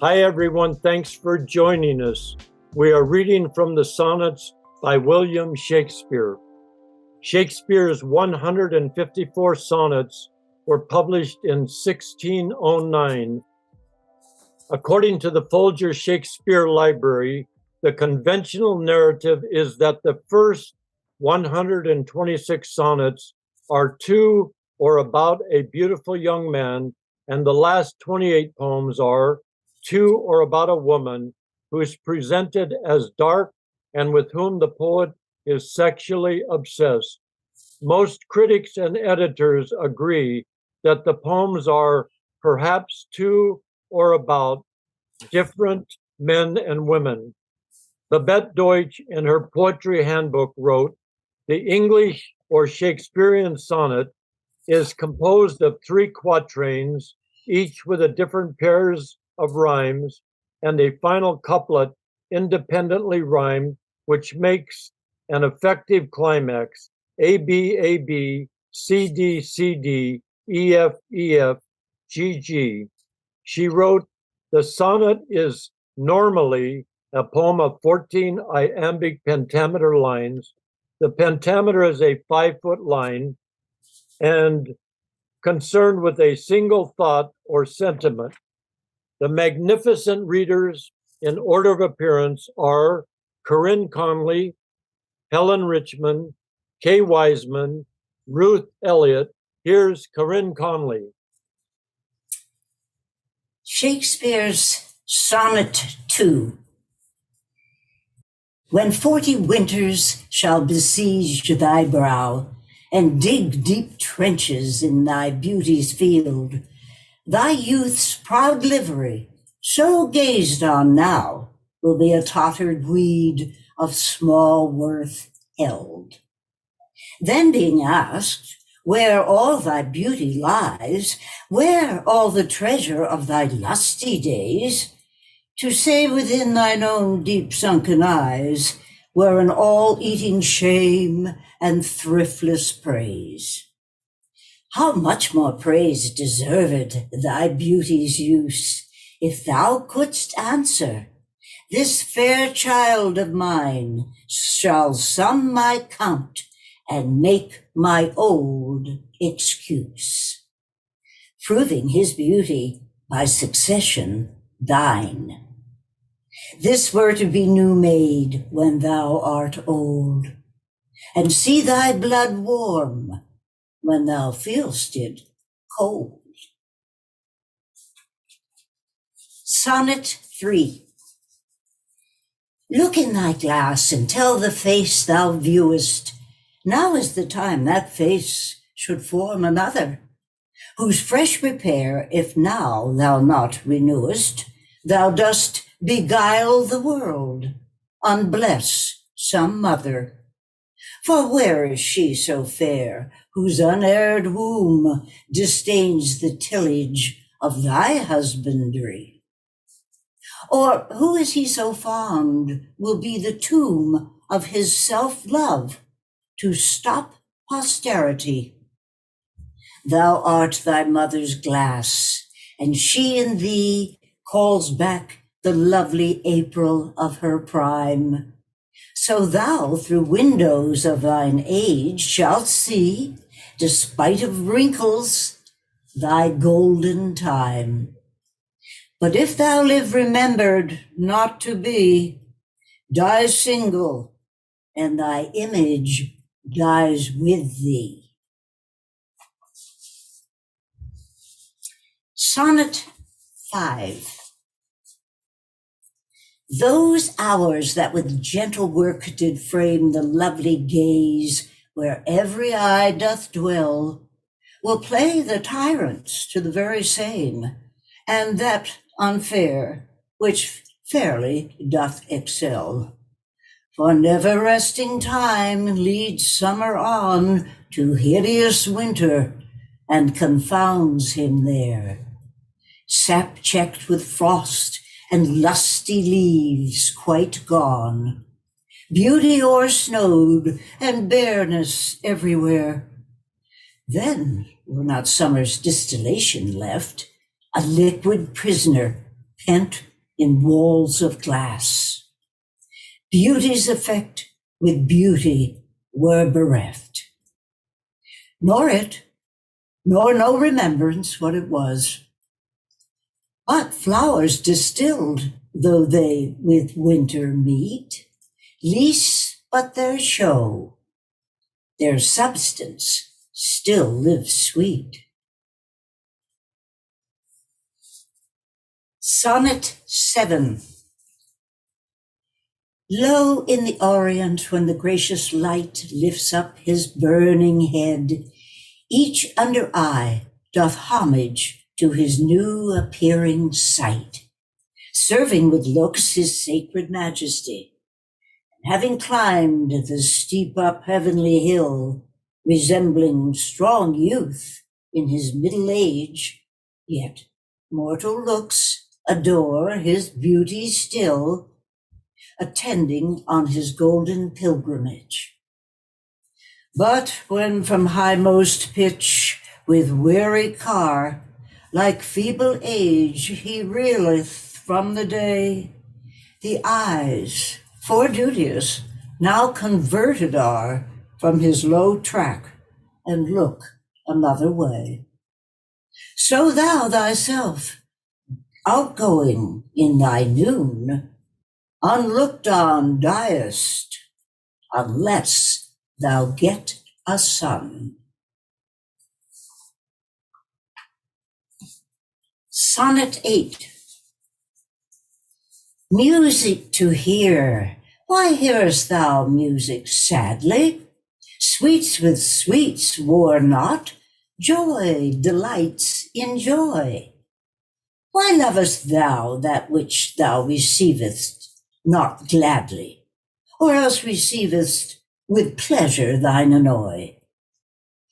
Hi, everyone. Thanks for joining us. We are reading from the Sonnets by William Shakespeare. Shakespeare's 154 sonnets were published in 1609. According to the Folger Shakespeare Library, the conventional narrative is that the first 126 sonnets are to or about a beautiful young man, and the last 28 poems are to or about a woman who is presented as dark and with whom the poet is sexually obsessed. Most critics and editors agree that the poems are perhaps to or about different men and women. Babette Deutsch, in her poetry handbook, wrote, "The English or Shakespearean sonnet is composed of 3 quatrains, each with a different pairs of rhymes, and a final couplet independently rhymed, which makes an effective climax, A, B, A, B, C, D, C, D, E, F, E, F, G, G. She wrote, the sonnet is normally a poem of 14 iambic pentameter lines. The pentameter is a 5-foot line and concerned with a single thought or sentiment. The magnificent readers in order of appearance are Corinne Conley, Helen Richman, Kay Weissman, Ruth Elliott. Here's Corinne Conley. Shakespeare's Sonnet 2. When 40 winters shall besiege thy brow, and dig deep trenches in thy beauty's field, thy youth's proud livery, so gazed on now, will be a tottered weed of small worth held. Then being asked, where all thy beauty lies, where all the treasure of thy lusty days, to say within thine own deep sunken eyes, were an all-eating shame and thriftless praise. How much more praise deserved thy beauty's use, if thou couldst answer, this fair child of mine shall sum my count and make my old excuse, proving his beauty by succession thine. This were to be new made when thou art old, and see thy blood warm when thou feelst it cold. Sonnet 3. Look in thy glass and tell the face thou viewest, now is the time that face should form another, whose fresh repair, if now thou not renewest, thou dost beguile the world, unbless some mother. For where is she so fair, whose unerred womb disdains the tillage of thy husbandry? Or who is he so fond will be the tomb of his self-love to stop posterity? Thou art thy mother's glass, and she in thee calls back the lovely April of her prime. So thou through windows of thine age shalt see, despite of wrinkles, thy golden time. But if thou live remembered not to be, die single, and thy image dies with thee. Sonnet 5. Those hours that with gentle work did frame the lovely gaze where every eye doth dwell, will play the tyrants to the very same, and that unfair which fairly doth excel. For never resting time leads summer on to hideous winter, and confounds him there. Sap checked with frost, and lusty leaves quite gone, beauty o'ersnowed, and bareness everywhere. Then not summer's distillation left, a liquid prisoner, pent in walls of glass. Beauty's effect with beauty were bereft. Nor it, nor no remembrance what it was. But flowers distilled, though they with winter meet, lease but their show, their substance still lives sweet. Sonnet 7. Low in the orient, when the gracious light lifts up his burning head, each under eye doth homage to his new appearing sight, serving with looks his sacred majesty. And having climbed the steep up heavenly hill, resembling strong youth in his middle age, yet mortal looks adore his beauty still, attending on his golden pilgrimage. But when from highmost pitch with weary car, like feeble age he reeleth from the day, the eyes, foreduteous, now converted are from his low track, and look another way. So thou thyself, outgoing in thy noon, unlooked on diest, unless thou get a son. Sonnet 8. Music to hear. Why hearest thou music sadly? Sweets with sweets war not, joy delights in joy. Why lovest thou that which thou receivest not gladly, or else receivest with pleasure thine annoy?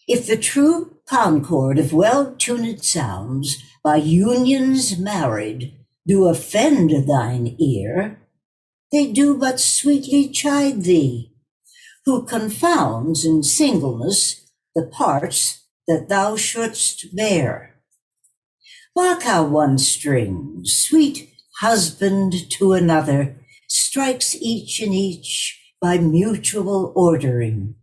If the true concord of well-tuned sounds by unions married do offend thine ear, they do but sweetly chide thee, who confounds in singleness the parts that thou shouldst bear. Mark how one string, sweet husband to another, strikes each in each by mutual ordering,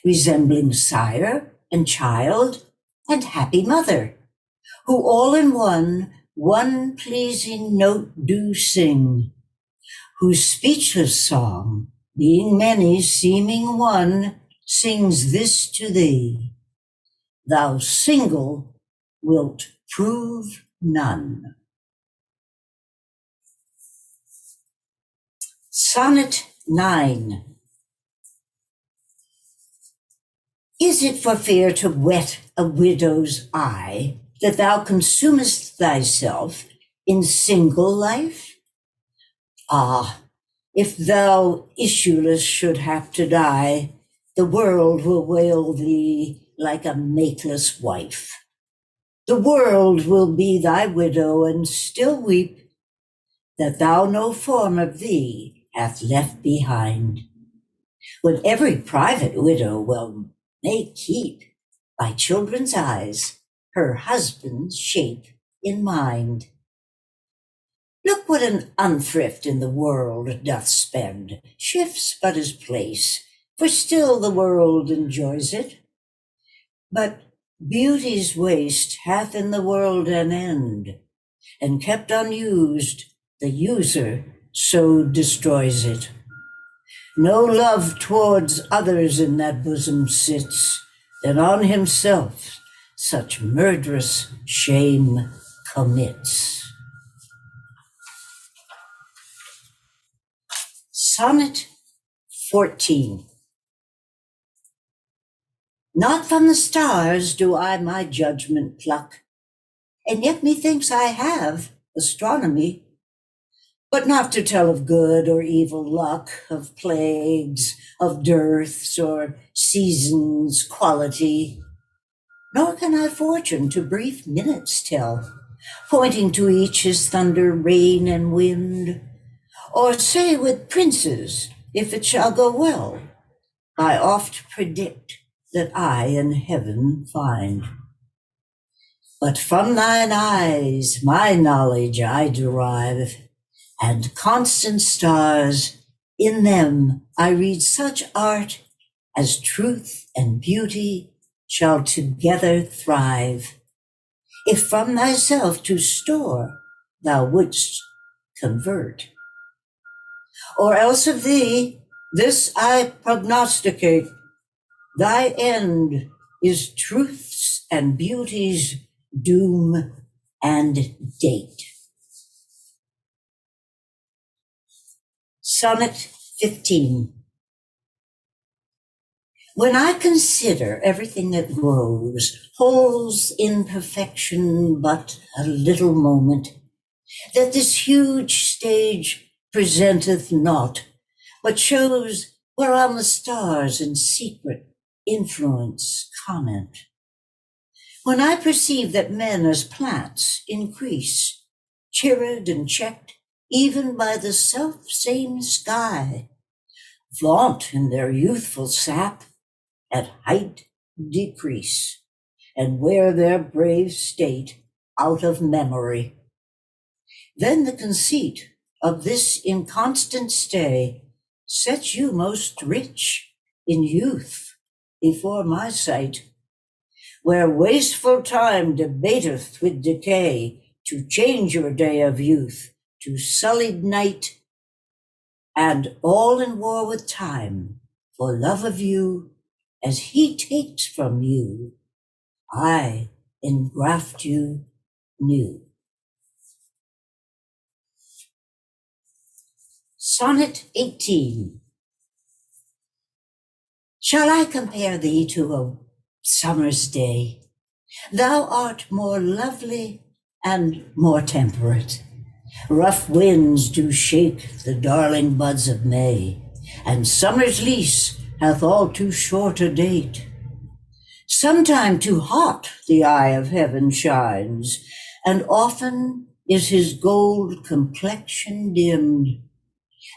resembling sire and child and happy mother, who all in one pleasing note do sing, whose speechless song, being many seeming one, sings this to thee: thou single wilt prove none. Sonnet 9. Is it for fear to wet a widow's eye that thou consumest thyself in single life? Ah, if thou issueless should have to die, the world will wail thee like a mateless wife. The world will be thy widow and still weep that thou no form of thee hath left behind, when every private widow well may keep by children's eyes her husband's shape in mind. Look what an unthrift in the world doth spend, shifts but his place, for still the world enjoys it. But beauty's waste hath in the world an end, and kept unused, the user so destroys it. No love towards others in that bosom sits, that on himself such murderous shame commits. Sonnet 14. Not from the stars do I my judgment pluck, and yet methinks I have astronomy, but not to tell of good or evil luck, of plagues, of dearths, or seasons' quality. Nor can I fortune to brief minutes tell, pointing to each his thunder, rain, and wind, or say with princes, if it shall go well, I oft predict that I in heaven find. But from thine eyes my knowledge I derive, and constant stars, in them I read such art as truth and beauty shall together thrive. If from thyself to store thou wouldst convert, or else of thee this I prognosticate, thy end is truth's and beauty's doom and date. Sonnet 15. When I consider everything that grows, holds in perfection but a little moment, that this huge stage presenteth naught, but shows whereon the stars in secret influence comment. When I perceive that men as plants increase, cheered and checked even by the self-same sky, vaunt in their youthful sap, at height decrease, and wear their brave state out of memory. Then the conceit of this inconstant stay sets you most rich in youth before my sight, where wasteful time debateth with decay to change your day of youth to sullied night, and all in war with time for love of you, as he takes from you, I engraft you new. Sonnet 18. Shall I compare thee to a summer's day? Thou art more lovely and more temperate. Rough winds do shake the darling buds of May, and summer's lease hath all too short a date. Sometime too hot the eye of heaven shines, and often is his gold complexion dimmed,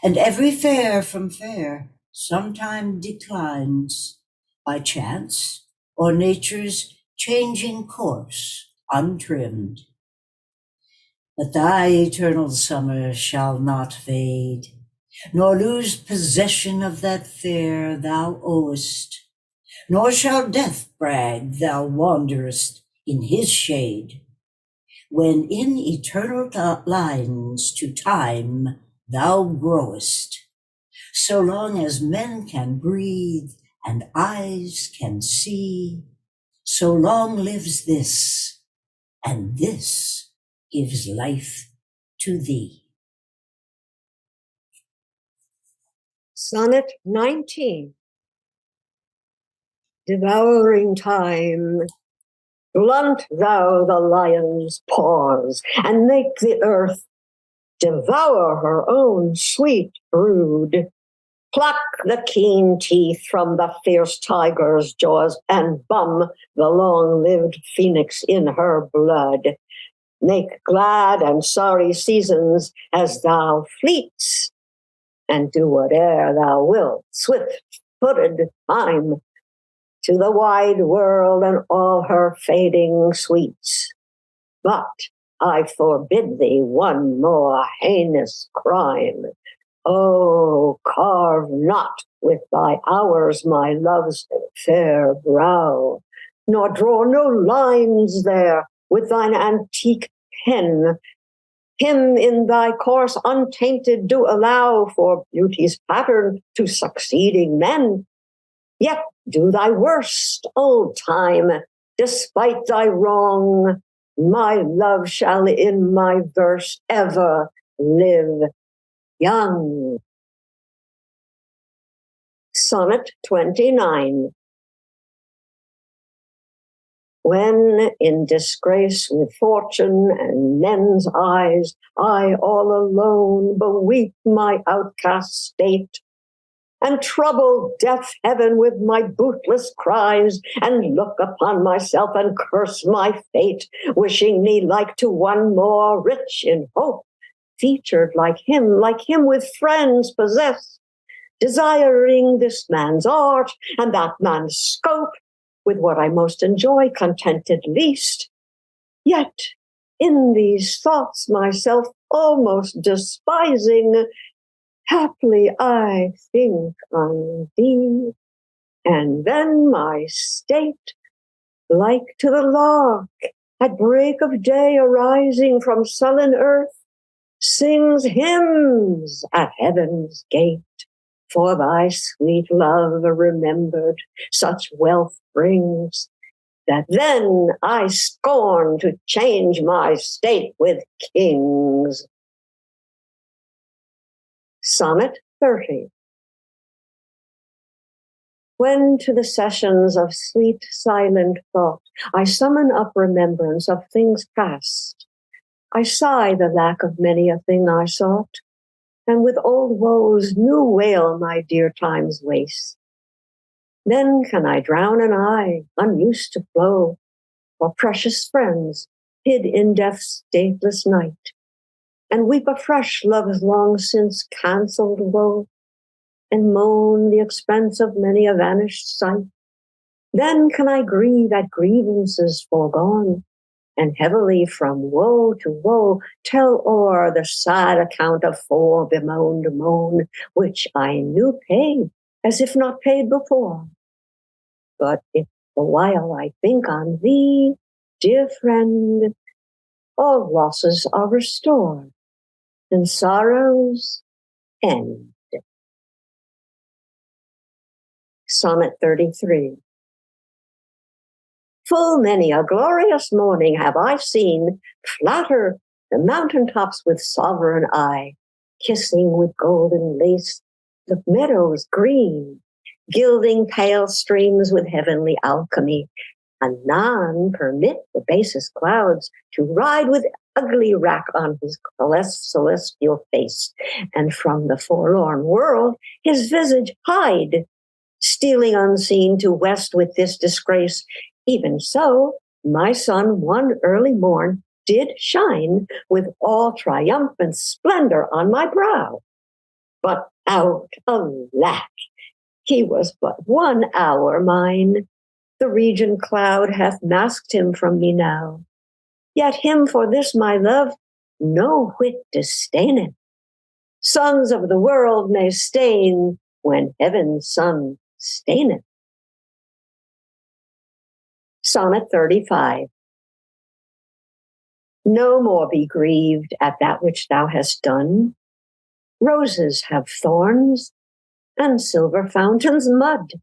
and every fair from fair sometime declines by chance or nature's changing course untrimmed. But thy eternal summer shall not fade, nor lose possession of that fair thou owest, nor shall death brag thou wanderest in his shade, when in eternal lines to time thou growest. So long as men can breathe and eyes can see, so long lives this, and this gives life to thee. Sonnet 19. Devouring time, blunt thou the lion's paws, and make the earth devour her own sweet brood. Pluck the keen teeth from the fierce tiger's jaws, and bum the long-lived phoenix in her blood. Make glad and sorry seasons as thou fleets, and do whate'er thou wilt, swift-footed time, to the wide world and all her fading sweets. But I forbid thee one more heinous crime. Oh, carve not with thy hours my love's fair brow, nor draw no lines there with thine antique pen. Him in thy course untainted do allow for beauty's pattern to succeeding men. Yet do thy worst, old time, despite thy wrong. My love shall in my verse ever live young. Sonnet 29. When in disgrace with fortune and men's eyes, I all alone beweep my outcast state, and trouble deaf heaven with my bootless cries, and look upon myself and curse my fate, wishing me like to one more rich in hope, featured like him with friends possessed, desiring this man's art and that man's scope, with what I most enjoy contented least. Yet in these thoughts myself almost despising, haply I think on thee, and then my state, like to the lark at break of day arising from sullen earth, sings hymns at heaven's gate. For thy sweet love remembered such wealth brings, that then I scorn to change my state with kings. Sonnet 30. When to the sessions of sweet silent thought I summon up remembrance of things past, I sigh the lack of many a thing I sought, and with old woes new wail my dear time's waste. Then can I drown an eye unused to flow, or precious friends hid in death's dateless night, and weep afresh love's long since cancelled woe, and moan the expense of many a vanished sight. Then can I grieve at grievances foregone, and heavily from woe to woe tell o'er the sad account of fore bemoaned moan, which I knew paid, as if not paid before. But if the while I think on thee, dear friend, all losses are restored, and sorrows end. Sonnet 33. Full many a glorious morning have I seen flatter the mountain tops with sovereign eye, kissing with golden lace the meadows green, gilding pale streams with heavenly alchemy, anon permit the basest clouds to ride with ugly rack on his celestial face, and from the forlorn world his visage hide, stealing unseen to west with this disgrace. Even so, my sun one early morn did shine with all triumphant splendor on my brow. But out, alack, he was but 1 hour mine. The region cloud hath masked him from me now. Yet him for this my love no whit disdaineth. Sons of the world may stain when heaven's sun staineth. Sonnet 35. No more be grieved at that which thou hast done. Roses have thorns, and silver fountains mud.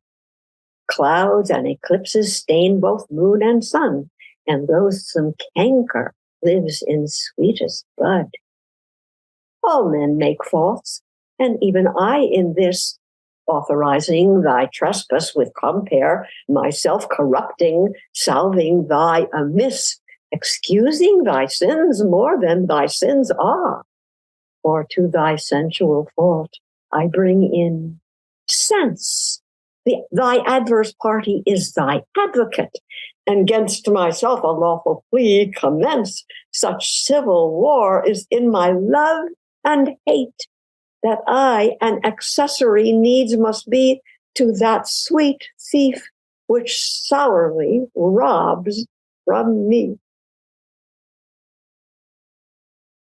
Clouds and eclipses stain both moon and sun, and loathsome canker lives in sweetest bud. All men make faults, and even I in this, authorizing thy trespass with compare, myself corrupting, salving thy amiss, excusing thy sins more than thy sins are. For to thy sensual fault I bring in sense. Thy adverse party is thy advocate, and 'gainst myself a lawful plea commence. Such civil war is in my love and hate, that I an accessory needs must be to that sweet thief which sourly robs from me.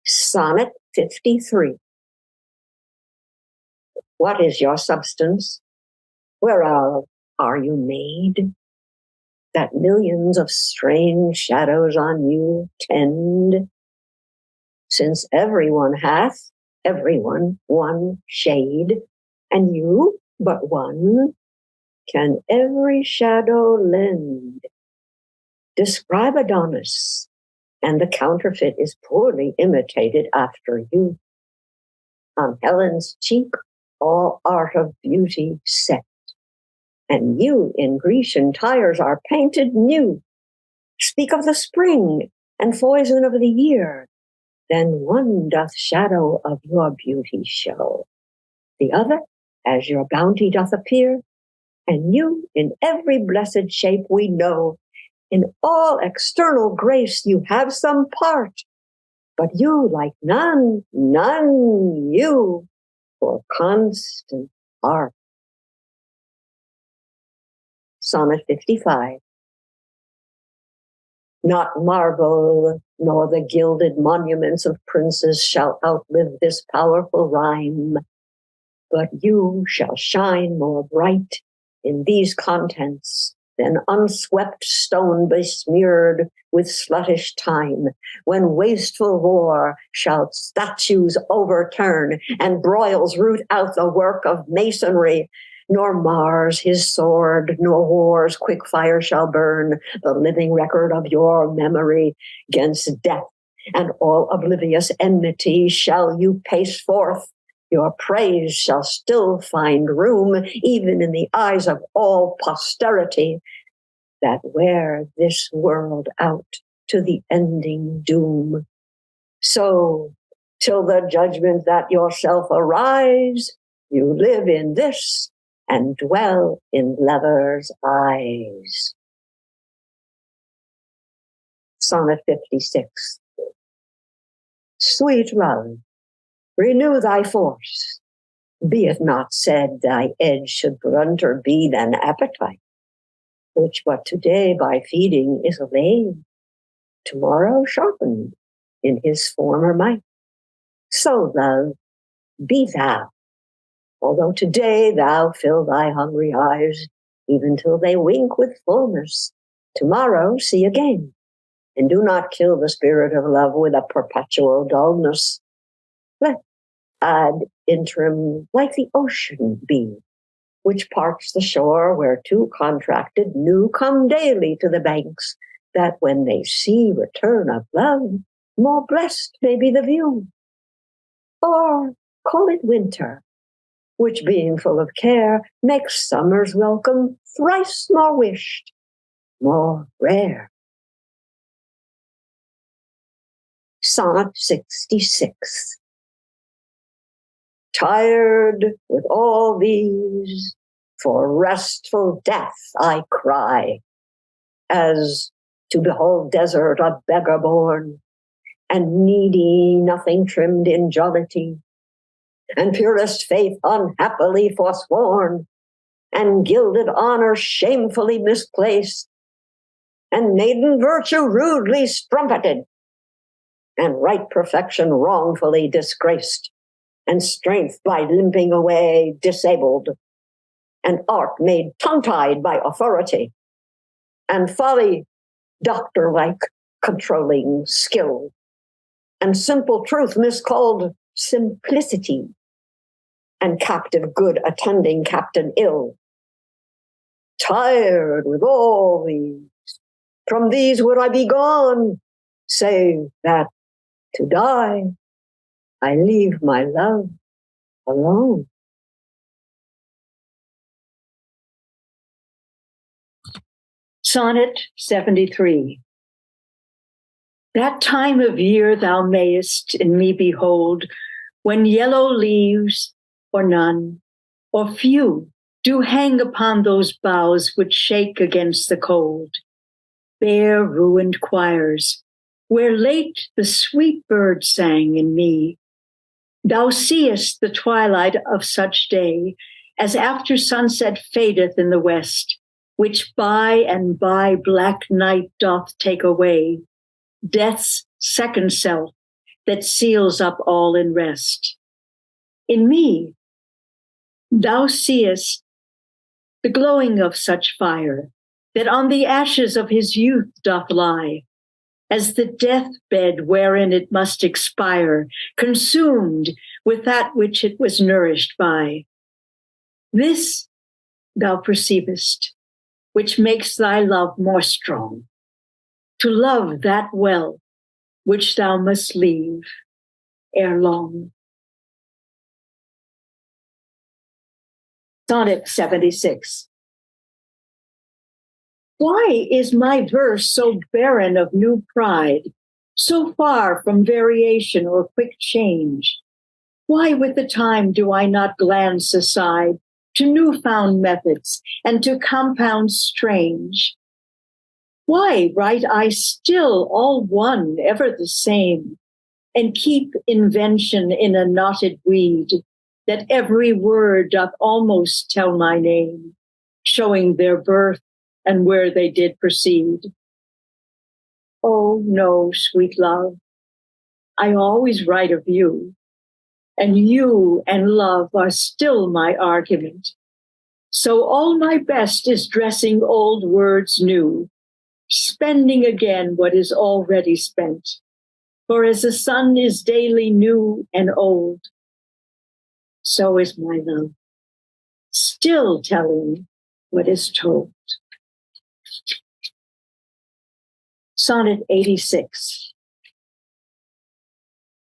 Sonnet 53. What is your substance? Whereof are you made? That millions of strange shadows on you tend? Since everyone hath, everyone one shade, and you but one, can every shadow lend? Describe Adonis, and the counterfeit is poorly imitated after you. On Helen's cheek all art of beauty set, and you in Grecian tires are painted new. Speak of the spring and foison of the year, then one doth shadow of your beauty show, the other as your bounty doth appear, and you in every blessed shape we know. In all external grace you have some part, but you like none you, for constant art. Sonnet 55. Not marble, nor the gilded monuments of princes shall outlive this powerful rhyme, but you shall shine more bright in these contents than unswept stone besmeared with sluttish time, when wasteful war shall statues overturn and broils root out the work of masonry. Nor Mars his sword, nor war's quick fire shall burn the living record of your memory. 'Gainst death and all oblivious enmity shall you pace forth. Your praise shall still find room, even in the eyes of all posterity, that wear this world out to the ending doom. So, till the judgment that yourself arise, you live in this and dwell in lover's eyes. Sonnet 56. Sweet love, renew thy force. Be it not said thy edge should blunter be than appetite, which but today by feeding is allayed, tomorrow sharpened in his former might. So, love, be thou. Although today thou fill thy hungry eyes, even till they wink with fullness, tomorrow see again, and do not kill the spirit of love with a perpetual dullness. Let ad interim like the ocean be, which parts the shore where two contracted new come daily to the banks, that when they see return of love, more blessed may be the view. Or call it winter, which being full of care, makes summer's welcome thrice more wished, more rare. Sonnet 66. Tired with all these, for restful death I cry, as to behold desert a beggar born, and needy nothing trimmed in jollity, and purest faith unhappily forsworn, and gilded honor shamefully misplaced, and maiden virtue rudely strumpeted, and right perfection wrongfully disgraced, and strength by limping away disabled, and art made tongue-tied by authority, and folly doctor-like controlling skill, and simple truth miscalled simplicity, and captive good attending captain ill. Tired with all these, from these would I be gone, save that to die I leave my love alone. Sonnet 73. That time of year thou mayest in me behold, when yellow leaves, or none, or few, do hang upon those boughs which shake against the cold. Bare ruined choirs, where late the sweet bird sang in me. Thou seest the twilight of such day, as after sunset fadeth in the west, which by and by black night doth take away, death's second self that seals up all in rest. In me, thou seest the glowing of such fire, that on the ashes of his youth doth lie, as the deathbed wherein it must expire, consumed with that which it was nourished by. This thou perceivest, which makes thy love more strong, to love that well which thou must leave ere long. Sonnet 76. Why is my verse so barren of new pride, so far from variation or quick change? Why with the time do I not glance aside to newfound methods and to compounds strange? Why write I still all one, ever the same, and keep invention in a knotted weed, that every word doth almost tell my name, showing their birth and where they did proceed? Oh, no, sweet love, I always write of you, and you and love are still my argument. So all my best is dressing old words new, spending again what is already spent. For as the sun is daily new and old, so is my love, still telling what is told. Sonnet 86.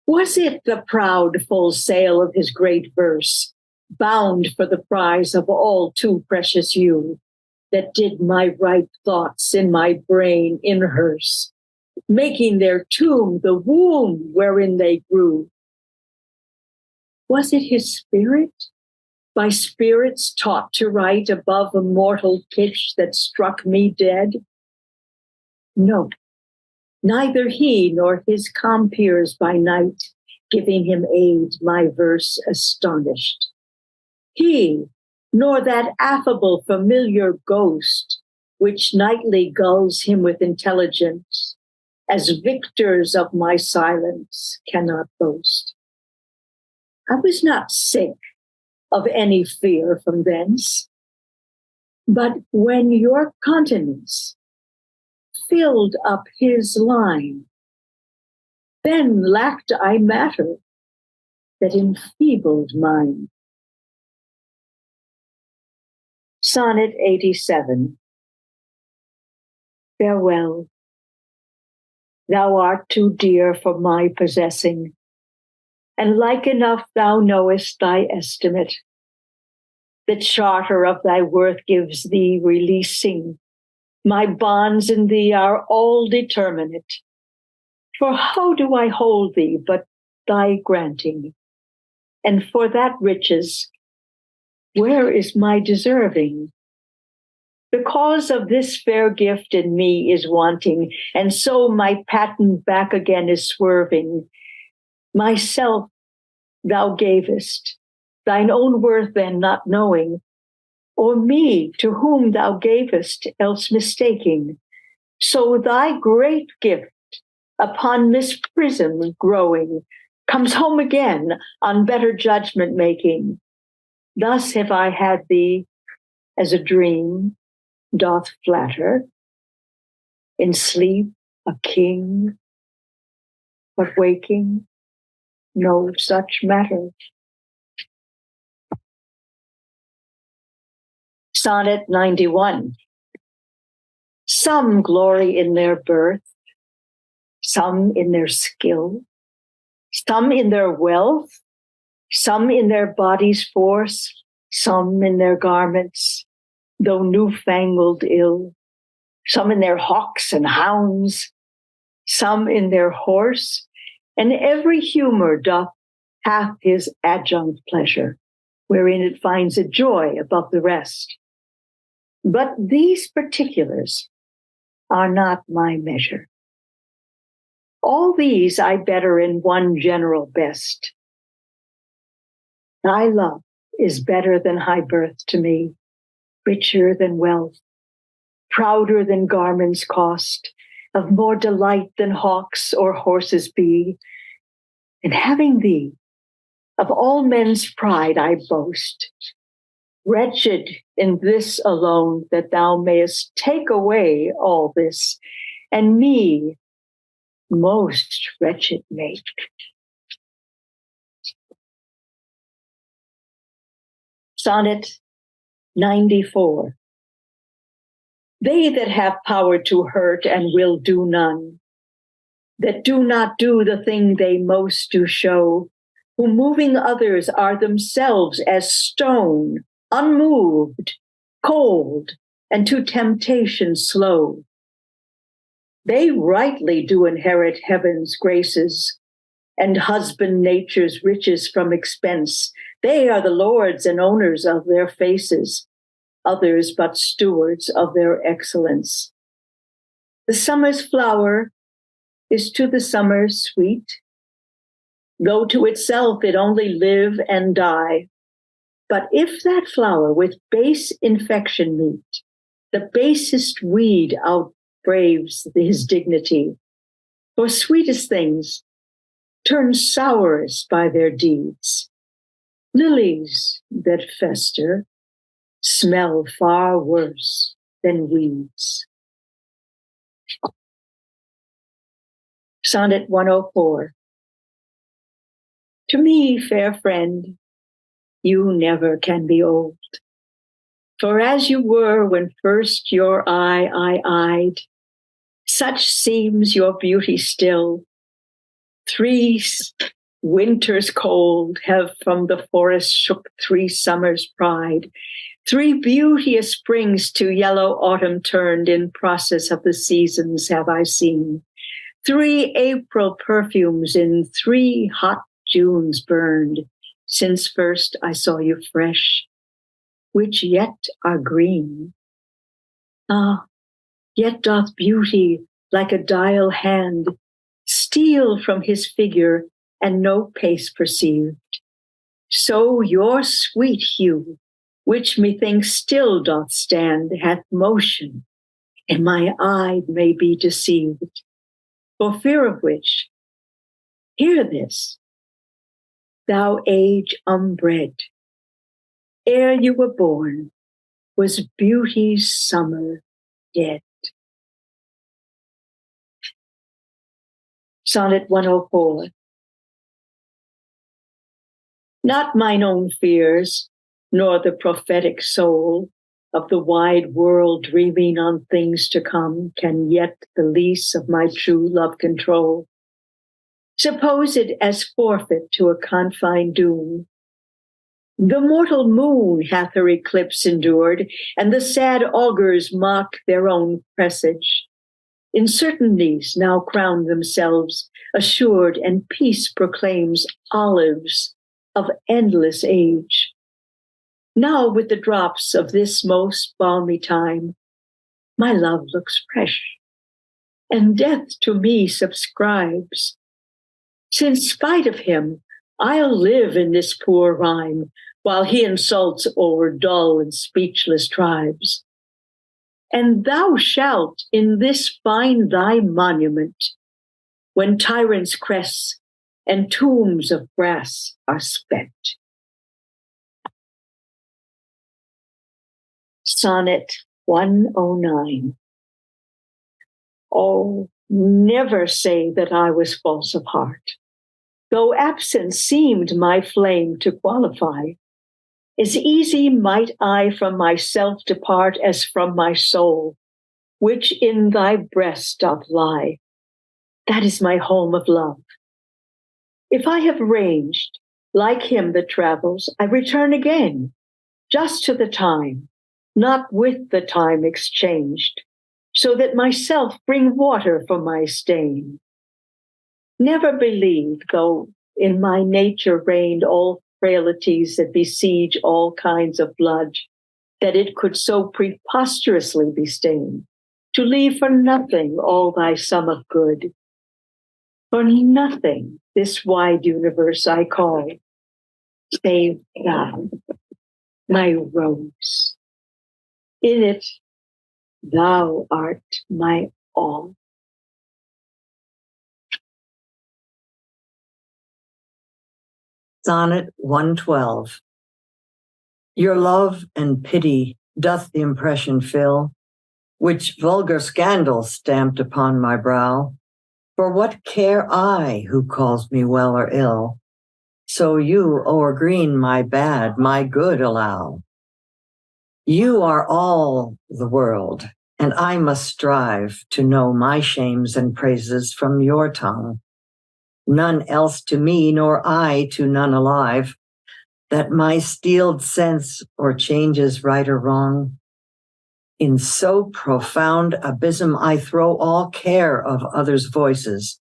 Was it the proud full sail of his great verse, bound for the prize of all too precious you, that did my ripe thoughts in my brain inhearse, making their tomb the womb wherein they grew? Was it his spirit, by spirits taught to write above a mortal pitch that struck me dead? No, neither he nor his compeers by night, giving him aid, my verse astonished. He, nor that affable familiar ghost, which nightly gulls him with intelligence, as victors of my silence cannot boast. I was not sick of any fear from thence, but when your continence filled up his line, then lacked I matter that enfeebled mine. Sonnet 87. Farewell. Thou art too dear for my possessing, and like enough thou knowest thy estimate. The charter of thy worth gives thee releasing. My bonds in thee are all determinate. For how do I hold thee but thy granting? And for that riches, where is my deserving? The cause of this fair gift in me is wanting, and so my patent back again is swerving. Myself thou gavest, thine own worth then not knowing, or me to whom thou gavest, else mistaking. So thy great gift, upon misprism growing, comes home again on better judgment making. Thus have I had thee as a dream doth flatter, in sleep a king, but waking no such matter. Sonnet 91. Some glory in their birth, some in their skill, some in their wealth, some in their body's force, some in their garments, though newfangled ill, some in their hawks and hounds, some in their horse, and every humor doth hath his adjunct pleasure, wherein it finds a joy above the rest. But these particulars are not my measure. All these I better in one general best. Thy love is better than high birth to me, richer than wealth, prouder than garments cost, of more delight than hawks or horses be. And having thee, of all men's pride I boast, wretched in this alone, that thou mayest take away all this, and me most wretched make. Sonnet 94. They that have power to hurt and will do none, that do not do the thing they most do show, who moving others are themselves as stone, unmoved, cold, and to temptation slow. They rightly do inherit heaven's graces, and husband nature's riches from expense. They are the lords and owners of their faces, others but stewards of their excellence. The summer's flower is to the summer sweet, though to itself it only live and die. But if that flower with base infection meet, the basest weed outbraves his dignity, For sweetest things turn sourest by their deeds. Lilies that fester smell far worse than weeds. Sonnet 104. To me, fair friend, you never can be old. For as you were when first your eye I eyed, such seems your beauty still. 3 winters cold have from the forest shook 3 summers' pride. 3 beauteous springs to yellow autumn turned in process of the seasons have I seen. 3 April perfumes in 3 hot Junes burned, since first I saw you fresh, which yet are green. Ah, yet doth beauty, like a dial hand, steal from his figure, and no pace perceived. So your sweet hue, which methinks still doth stand, hath motion, and my eye may be deceived. For fear of which, hear this, thou age unbred, ere you were born, was beauty's summer dead. Sonnet 104. Not mine own fears, nor the prophetic soul of the wide world dreaming on things to come, can yet the lease of my true love control. Suppose it as forfeit to a confined doom. The mortal moon hath her eclipse endured, and the sad augurs mock their own presage. Uncertainties now crown themselves assured, and peace proclaims olives of endless age. Now with the drops of this most balmy time, my love looks fresh, and death to me subscribes. Since spite of him, I'll live in this poor rhyme, while he insults o'er dull and speechless tribes. And thou shalt in this find thy monument, when tyrants' crests and tombs of brass are spent. Sonnet 109. Oh, never say that I was false of heart, though absent seemed my flame to qualify. As easy might I from myself depart as from my soul, which in thy breast doth lie. That is my home of love. If I have ranged, like him that travels, I return again, just to the time, not with the time exchanged, so that myself bring water for my stain. Never believe, though in my nature reigned all frailties that besiege all kinds of blood, that it could so preposterously be stained, to leave for nothing all thy sum of good. For nothing this wide universe I call, save thou, my rose. In it thou art my all. Sonnet 112. Your love and pity doth the impression fill, which vulgar scandal stamped upon my brow. For what care I who calls me well or ill? So you o'ergreen my bad, my good allow. You are all the world, and I must strive to know my shames and praises from your tongue. None else to me, nor I to none alive, that my steeled sense or changes right or wrong. In so profound abysm I throw all care of others' voices,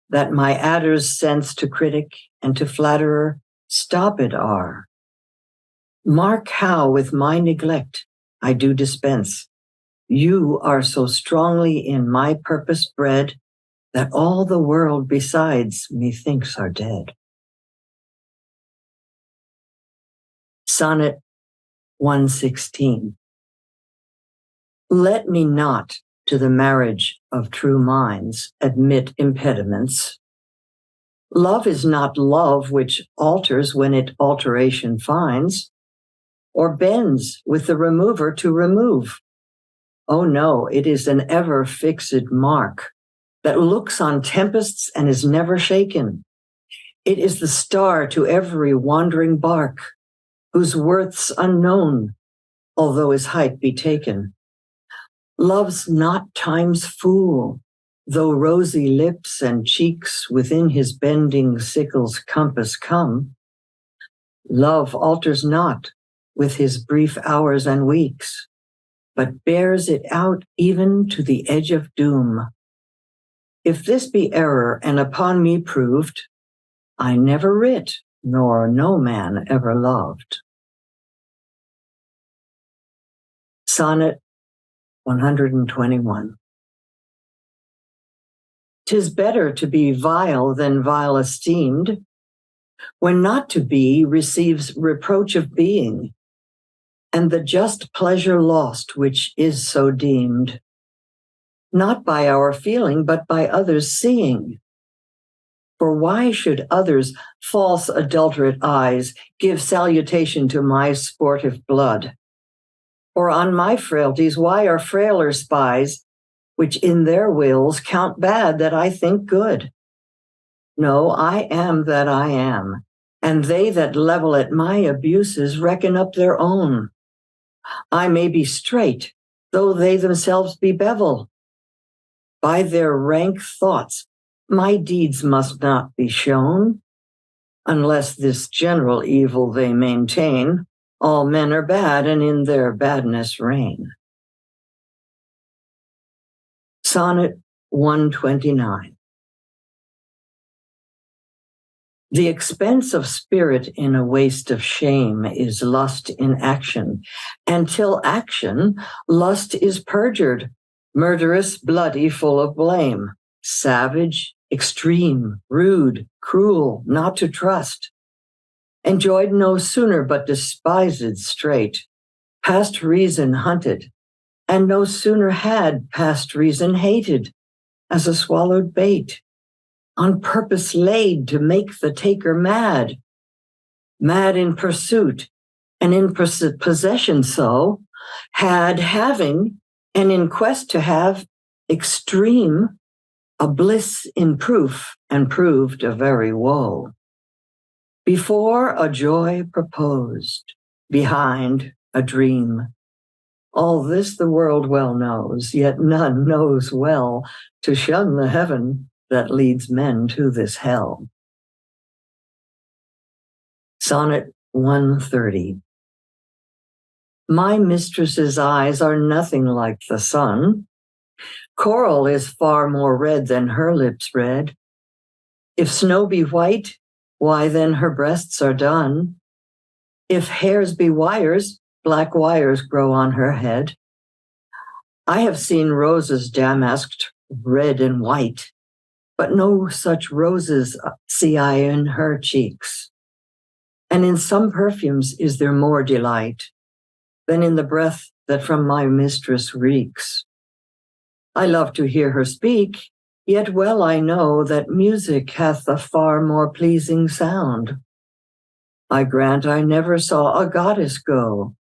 that my adder's sense to critic and to flatterer stopped are. Mark how with my neglect I do dispense. You are so strongly in my purpose bred, that all the world besides methinks are dead. Sonnet 116. Let me not to the marriage of true minds admit impediments. Love is not love which alters when it alteration finds, or bends with the remover to remove. Oh no, it is an ever fixed mark that looks on tempests and is never shaken. It is the star to every wandering bark, whose worth's unknown, although his height be taken. Love's not time's fool, though rosy lips and cheeks within his bending sickle's compass come. Love alters not with his brief hours and weeks, but bears it out even to the edge of doom. If this be error and upon me proved, I never writ, nor no man ever loved. Sonnet 121. 'Tis better to be vile than vile esteemed, when not to be receives reproach of being, and the just pleasure lost which is so deemed, not by our feeling, but by others' seeing. For why should others' false adulterate eyes give salutation to my sportive blood? Or on my frailties, why are frailer spies, which in their wills count bad that I think good? No, I am that I am, and they that level at my abuses reckon up their own. I may be straight, though they themselves be bevel. By their rank thoughts, my deeds must not be shown, unless this general evil they maintain, all men are bad and in their badness reign. Sonnet 129. The expense of spirit in a waste of shame is lust in action, and till action, lust is perjured, murderous, bloody, full of blame, savage, extreme, rude, cruel, not to trust, enjoyed no sooner but despised straight, past reason hunted, and no sooner had past reason hated, as a swallowed bait, on purpose laid to make the taker mad, mad in pursuit, and in possession so, had having, and in quest to have, extreme, a bliss in proof, and proved a very woe. Before a joy proposed, behind a dream. All this the world well knows, yet none knows well to shun the heaven that leads men to this hell. Sonnet 130. My mistress's eyes are nothing like the sun. Coral is far more red than her lips red. If snow be white, why then her breasts are dun. If hairs be wires, black wires grow on her head. I have seen roses damasked red and white, but no such roses see I in her cheeks. And in some perfumes is there more delight than in the breath that from my mistress reeks. I love to hear her speak, yet well I know that music hath a far more pleasing sound. I grant I never saw a goddess go.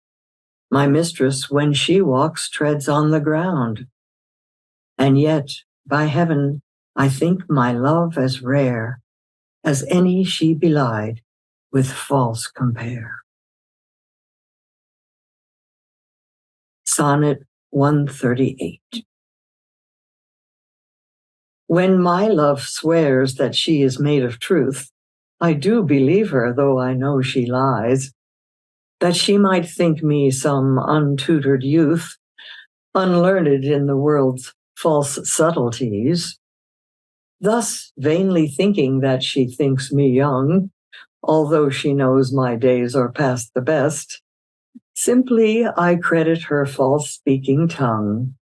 My mistress, when she walks, treads on the ground. And yet, by heaven, I think my love as rare as any she belied with false compare. Sonnet 138. When my love swears that she is made of truth, I do believe her, though I know she lies, that she might think me some untutored youth, unlearned in the world's false subtleties, thus vainly thinking that she thinks me young, although she knows my days are past the best. Simply I credit her false-speaking tongue.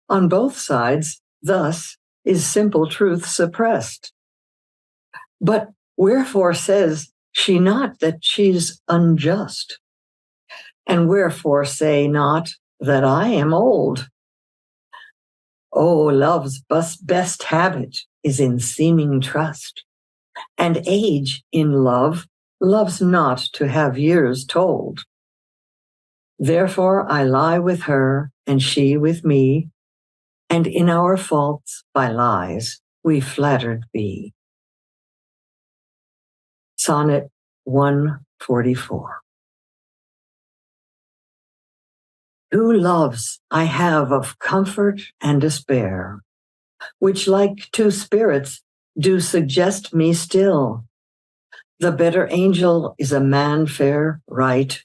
On both sides, thus is simple truth suppressed. But wherefore says she not that she's unjust? And wherefore say not that I am old? Oh, love's best habit is in seeming trust, and age in love loves not to have years told. Therefore I lie with her, and she with me, and in our faults by lies we flattered be. Sonnet 144. Two loves I have of comfort and despair, which like two spirits do suggest me still. The better angel is a man fair, right,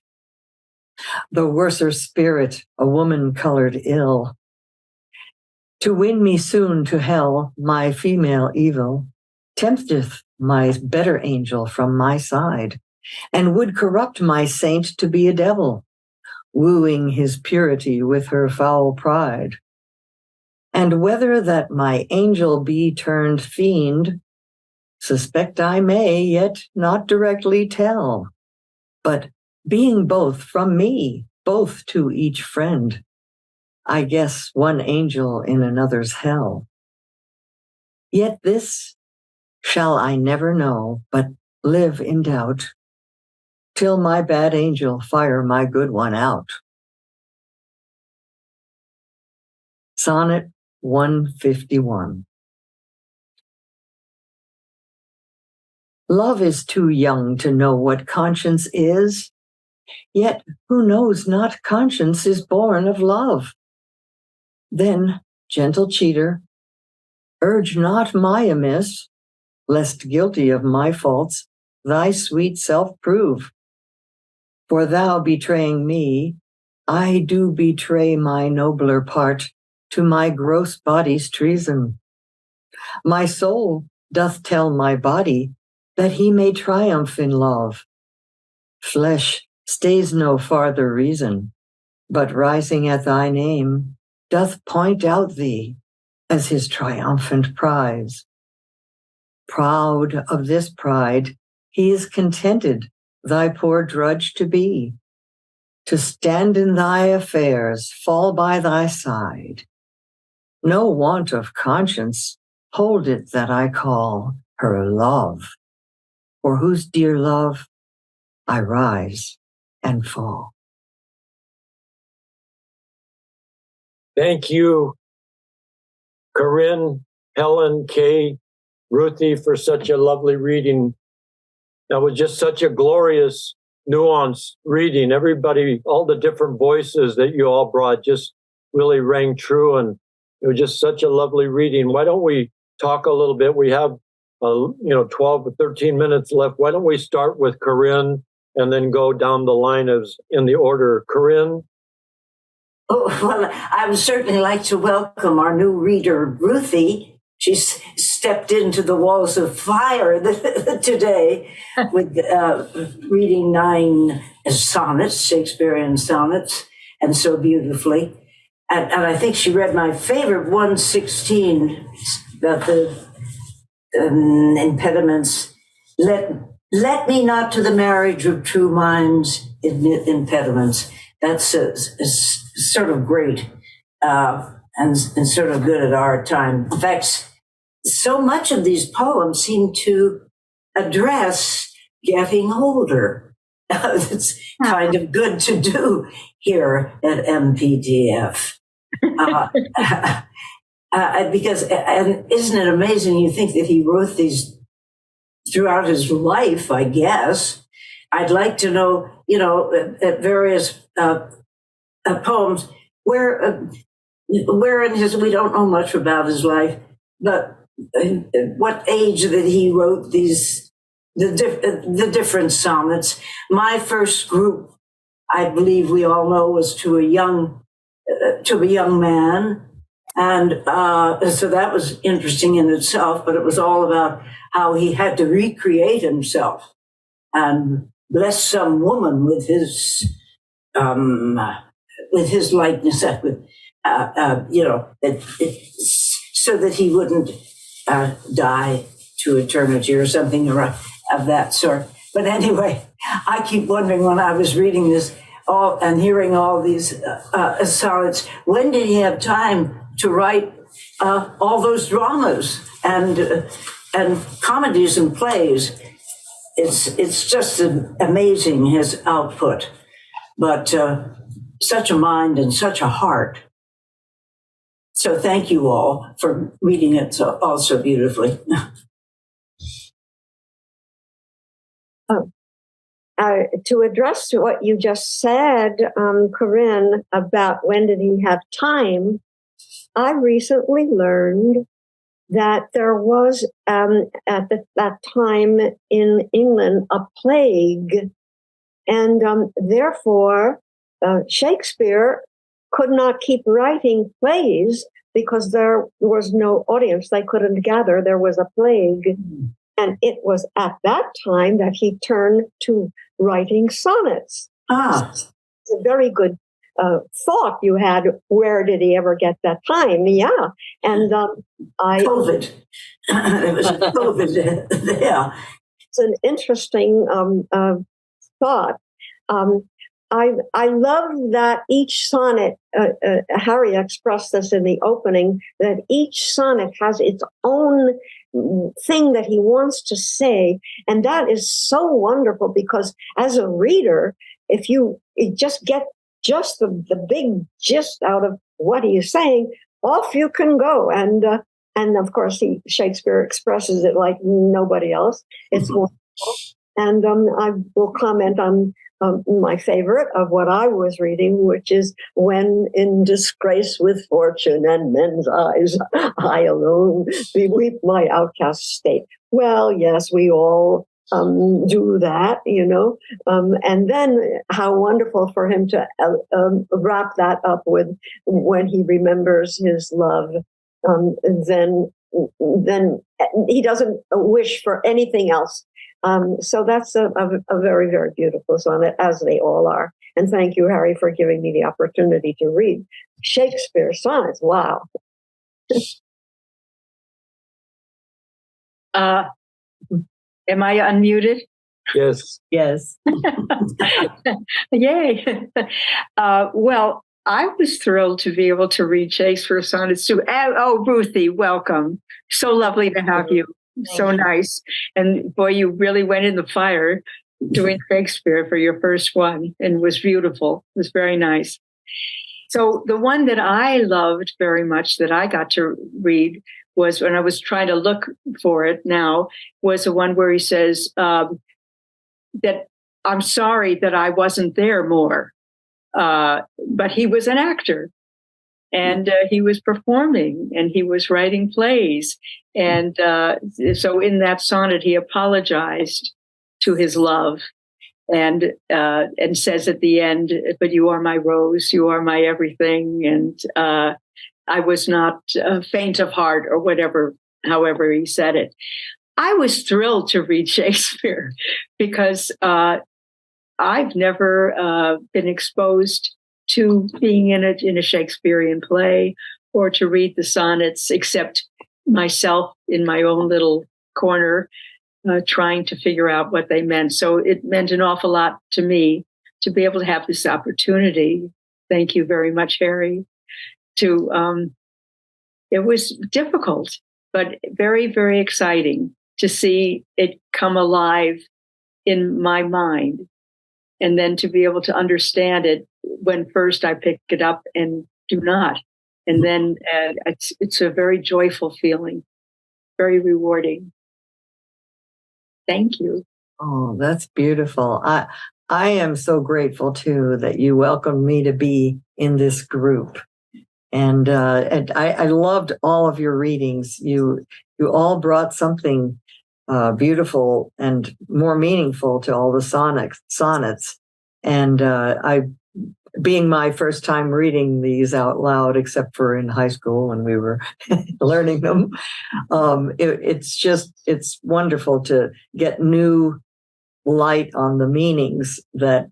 the worser spirit a woman colored ill. To win me soon to hell, my female evil tempteth my better angel from my side, and would corrupt my saint to be a devil, wooing his purity with her foul pride. And whether that my angel be turned fiend, suspect I may, yet not directly tell. But being both from me, both to each friend, I guess one angel in another's hell. Yet this shall I never know, but live in doubt, till my bad angel fire my good one out. Sonnet 151. Love is too young to know what conscience is, yet who knows not conscience is born of love? Then, gentle cheater, urge not my amiss, lest guilty of my faults thy sweet self prove. For thou betraying me, I do betray my nobler part to my gross body's treason. My soul doth tell my body that he may triumph in love. Flesh stays no farther reason, but rising at thy name, doth point out thee as his triumphant prize. Proud of this pride, he is contented thy poor drudge to be, to stand in thy affairs, fall by thy side. No want of conscience, hold it that I call her love, for whose dear love I rise and fall. Thank you, Corinne, Helen, Kay, Ruthie, for such a lovely reading. That was just such a glorious, nuanced reading. Everybody, all the different voices that you all brought just really rang true, and it was just such a lovely reading. Why don't we talk a little bit? We have 12 or 13 minutes left. Why don't we start with Corinne and then go down the line as in the order? Corinne? Oh, well, I would certainly like to welcome our new reader, Ruthie. She's stepped into the walls of fire today with reading 9 sonnets, Shakespearean sonnets, and so beautifully. And I think she read my favorite 116 about the impediments. Let me not to the marriage of true minds admit impediments. That's sort of great and sort of good at our time. In fact, so much of these poems seem to address getting older. It's kind of good to do here at MPTF. Because, and isn't it amazing? You think that he wrote these throughout his life, I guess. I'd like to know, at various poems where in his, we don't know much about his life, but what age that he wrote these, the different sonnets. My first group, I believe we all know, was to a young man. And so that was interesting in itself, but it was all about how he had to recreate himself and bless some woman with his likeness, so that he wouldn't die to eternity or something of that sort. But anyway, I keep wondering when I was reading this and hearing all these sonnets, when did he have time to write all those dramas and comedies and plays. It's just amazing, his output, but such a mind and such a heart. So thank you all for reading it all so beautifully. To address what you just said, Corinne, about when did he have time, I recently learned that there was, at that time in England, a plague. And therefore, Shakespeare could not keep writing plays because there was no audience. They couldn't gather. There was a plague. And it was at that time that he turned to writing sonnets. It's a very good thought you had. Where did he ever get that time? Yeah. And COVID. It was COVID. Yeah. It's an interesting thought. I love that each sonnet, Harry expressed this in the opening, that each sonnet has its own thing that he wants to say. And that is so wonderful because as a reader, if you just get just the big gist out of what he is saying, off you can go. And of course, Shakespeare expresses it like nobody else. It's wonderful. And I will comment on my favorite of what I was reading, which is when in disgrace with fortune and men's eyes, I alone beweep my outcast state. Well, yes, we all do that, and then how wonderful for him to wrap that up with when he remembers his love, then he doesn't wish for anything else. So that's a very, very beautiful sonnet, as they all are. And thank you, Harry, for giving me the opportunity to read Shakespeare sonnets. Wow. Am I unmuted? Yes. Yes. Yay. Well, I was thrilled to be able to read Shakespeare sonnets too. Oh, Ruthie, welcome. So lovely to have you. So nice. And boy, you really went in the fire doing Shakespeare for your first one, and it was beautiful. It was very nice. So the one that I loved very much that I got to read was, when I was trying to look for it now, was the one where he says that I'm sorry that I wasn't there more. But he was an actor. And he was performing and he was writing plays. And so in that sonnet, he apologized to his love and says at the end, but you are my rose, you are my everything. And I was not faint of heart or whatever, however he said it. I was thrilled to read Shakespeare because I've never been exposed to being in a Shakespearean play or to read the sonnets, except myself in my own little corner, trying to figure out what they meant. So it meant an awful lot to me to be able to have this opportunity. Thank you very much, Harry. It was difficult, but very, very exciting to see it come alive in my mind. And then to be able to understand it when first I pick it up and do not. And then it's a very joyful feeling, very rewarding. Thank you. Oh, that's beautiful. I am so grateful too that you welcomed me to be in this group. And I loved all of your readings. You all brought something beautiful and more meaningful to all the sonnets. And being my first time reading these out loud, except for in high school when we were learning them, it's wonderful to get new light on the meanings that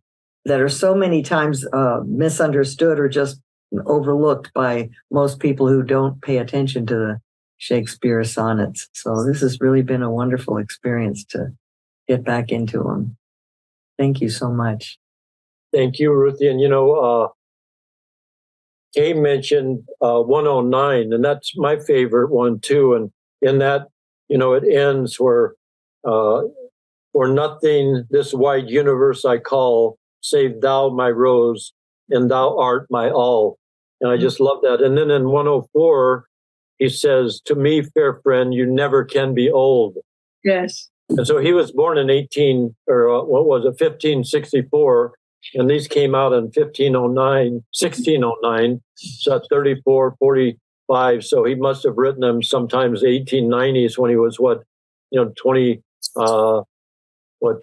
are so many times misunderstood or just overlooked by most people who don't pay attention to the Shakespeare sonnets. So this has really been a wonderful experience to get back into them. Thank you so much. Thank you, Ruthie. And Kay mentioned 109, and that's my favorite one too. And in that, it ends where, for nothing this wide universe I call, save thou my rose, and thou art my all. And I just love that. And then in 104, he says, to me, fair friend, you never can be old. Yes. And so he was born in 1564, and these came out in 1609, so that's 34, 45. So he must have written them sometimes 1890s when he was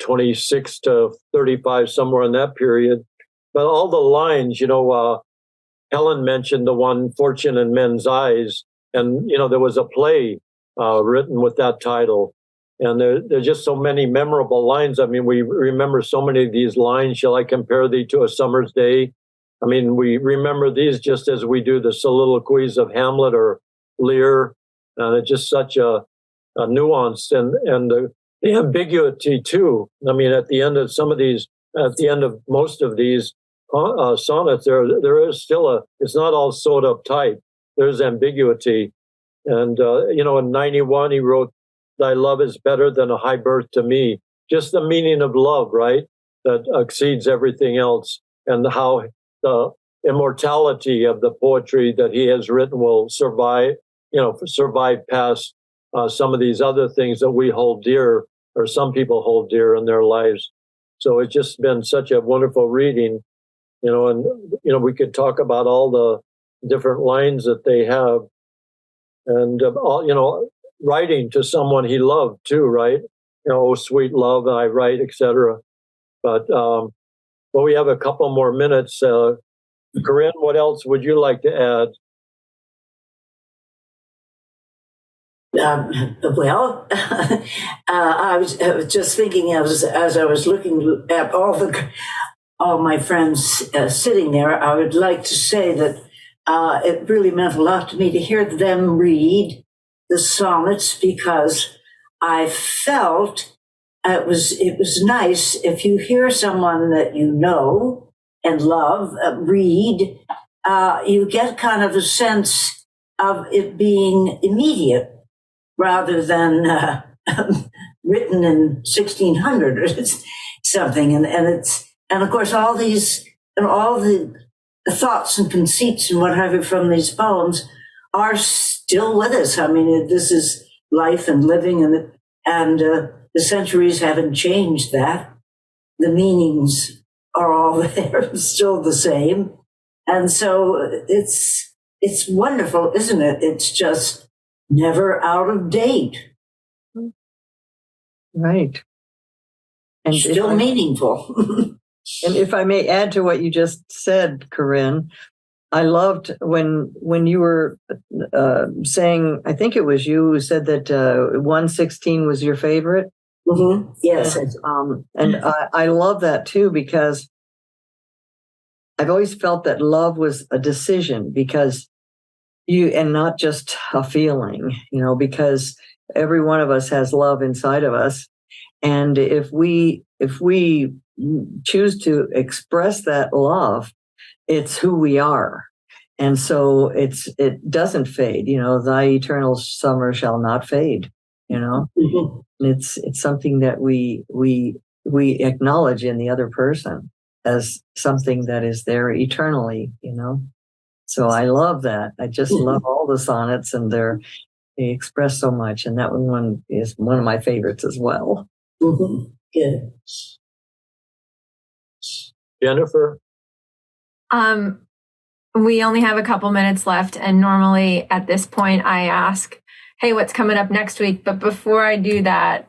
26 to 35, somewhere in that period. But all the lines, Helen mentioned the one, Fortune in Men's Eyes, and, there was a play written with that title. And there's just so many memorable lines. I mean, we remember so many of these lines. Shall I compare thee to a summer's day? I mean, we remember these just as we do the soliloquies of Hamlet or Lear. And it's just such a nuance and the ambiguity too. I mean, at the end of most of these sonnets, there is still it's not all sewed up tight. There's ambiguity. And, in 91, he wrote, thy love is better than a high birth to me. Just the meaning of love, right? That exceeds everything else. And how the immortality of the poetry that he has written will survive past some of these other things that we hold dear, or some people hold dear in their lives. So it's just been such a wonderful reading, and, we could talk about all the different lines that they have. And, writing to someone he loved too, right? Oh, sweet love, I write, etc. But we have a couple more minutes. Corinne, what else would you like to add? I was just thinking as I was looking at all my friends sitting there, I would like to say that it really meant a lot to me to hear them read the sonnets, because I felt it was nice if you hear someone that you know and love read, you get kind of a sense of it being immediate rather than written in 1600 or something. And of course all the thoughts and conceits and what have you from these poems are still with us. I mean, this is life and living, and the centuries haven't changed that. The meanings are all there, still the same. And so it's wonderful, isn't it? It's just never out of date. Right. And still meaningful. And if I may add to what you just said, Corinne, I loved when you were saying, I think it was you who said that 116 was your favorite. Mm-hmm. Yes. And I love that too, because I've always felt that love was a decision, and not just a feeling, because every one of us has love inside of us. And if we choose to express that love, it's who we are. And so it doesn't fade, thy eternal summer shall not fade, Mm-hmm. It's something that we acknowledge in the other person as something that is there eternally, So I love that. I just love all the sonnets, and they express so much. And that one is one of my favorites as well. Mm-hmm. Good. Jennifer? We only have a couple minutes left, and normally at this point I ask, hey, what's coming up next week? But before I do that,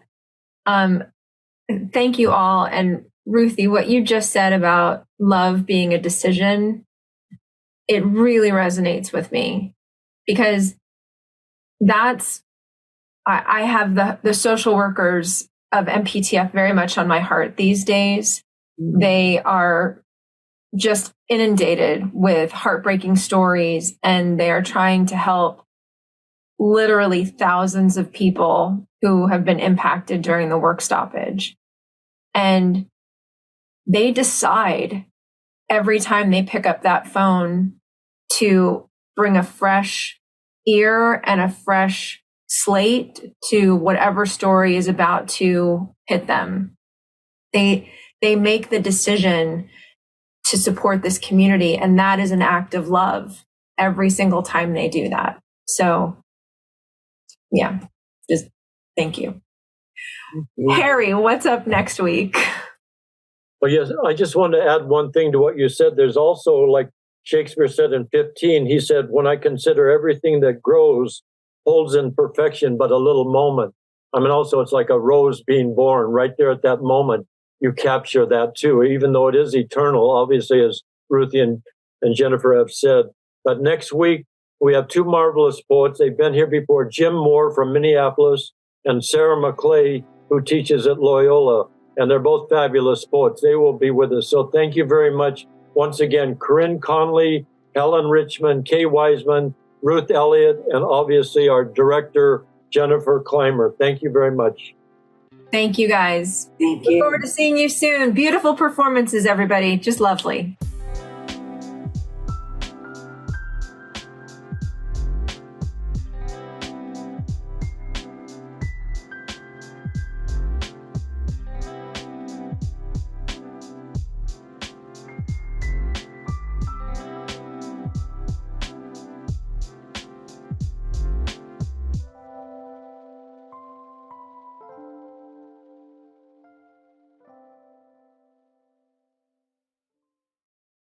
thank you all. And Ruthie, what you just said about love being a decision, it really resonates with me, because I have the social workers of MPTF very much on my heart these days. They are just inundated with heartbreaking stories, and they are trying to help literally thousands of people who have been impacted during the work stoppage. And they decide every time they pick up that phone to bring a fresh ear and a fresh slate to whatever story is about to hit them. They make the decision to support this community, and that is an act of love every single time they do that. So, yeah, just thank you. Harry, what's up next week? Well, yes, I just wanted to add one thing to what you said. There's also, like Shakespeare said in 15, he said, when I consider everything that grows holds in perfection but a little moment. I mean, also, it's like a rose being born right there at that moment. You capture that too, even though it is eternal, obviously, as Ruthie and Jennifer have said. But next week, we have two marvelous poets. They've been here before, Jim Moore from Minneapolis and Sarah McClay, who teaches at Loyola. And they're both fabulous poets. They will be with us. So thank you very much. Once again, Corinne Conley, Helen Richman, Kay Weissman, Ruth Elliott, and obviously our director, Jennifer Clymer. Thank you very much. Thank you, guys. Thank you. Look forward to seeing you soon. Beautiful performances, everybody. Just lovely.